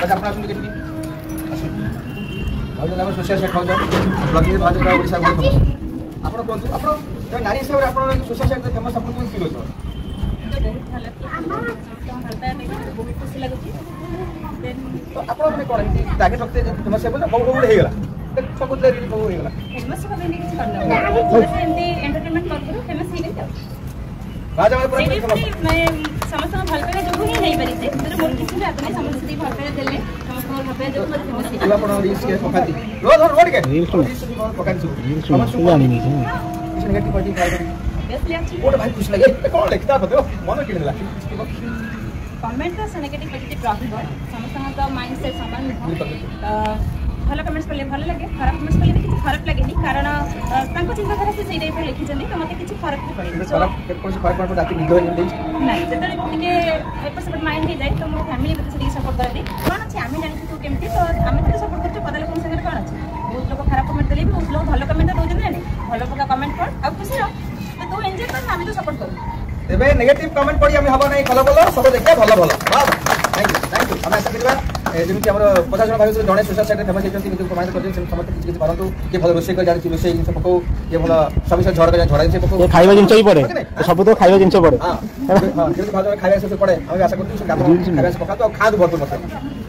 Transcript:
बस अपना सुन केटी भाज लाग सोशल सेट खाउ ब्लॉगिंग भाज का ओडिसा बहुत फेमस आपण कोन आपण नारी हिसाब रे आपण सोशल सेट फेमस आपण कोन फील होतो बहुत भल बहुत खुशी लगुच तो आपण माने कोन टारगेट रखते फेमस है बोले बहुत हे गला सब कुछ रील बहुत हे गला फेमस को भी कुछ करना बस एमती एंटरटेनमेंट कर फेमस ही गई भाज हमारे पूरा फेमस मैं समस्त भल पाए जो ही नहीं पारी से तर मोर किसी भी आपने समस्त भल पाए देले समस्त भल पाए जो मत फेमस है आपण रील्स के पकाती रोड के रील्स पकाती सब रील्स जानी नहीं किसी नेगेटिव पार्टी खाई बेसली अच्छी ओटा भाई खुश लगे कौन लिखता बतो मन किन ला कमेंट तो नेगेटिव पॉजिटिव रहिबो समस्त तो माइंड सेट समान तो भल कमेंट्स पले भल लगे खराब कमेंट्स पले किसी फरक लगे नहीं कारण तांको चिंताधारा से सही टाइप लिखि जंदी तो मते किसी फरक नहीं पड़े फरक कोन से फरक पड़ो राती निदो नहीं जतरे टिके एपर से माइंड हे जाय तो मो फैमिली भी से सपोर्ट करदी कोन अछि आमी जानि तू केमती तो आमी तो सपोर्ट करछ पदले कोन संगे कोन अछि बहुत लोग खराब कमेंट देले बहुत लोग भल कमेंट दो जने भल पका कमेंट कर आ खुशी रह तो तू एंजॉय कर आमी तो सपोर्ट करू एबे नेगेटिव कमेंट पड़ी आमी हबो नै भल भल सब देखा भल भल वाह थैंक यू हम आशा करबा जेमती हमर 50 जन भाई जने सोशल साइट फेमस हेचंती निज प्रमाणित करते समस्त किछ किछ परंतु के भल रोसे कर जानि रोसे इन सब को के भल सब से झड़ झड़ा से पको खाइबा जिंस ही पड़े सब तो खाइबा जिंस पड़े हां हां केते खाइबा से पड़े हम आशा करते खाइबा से पका तो खाद भरपूर मत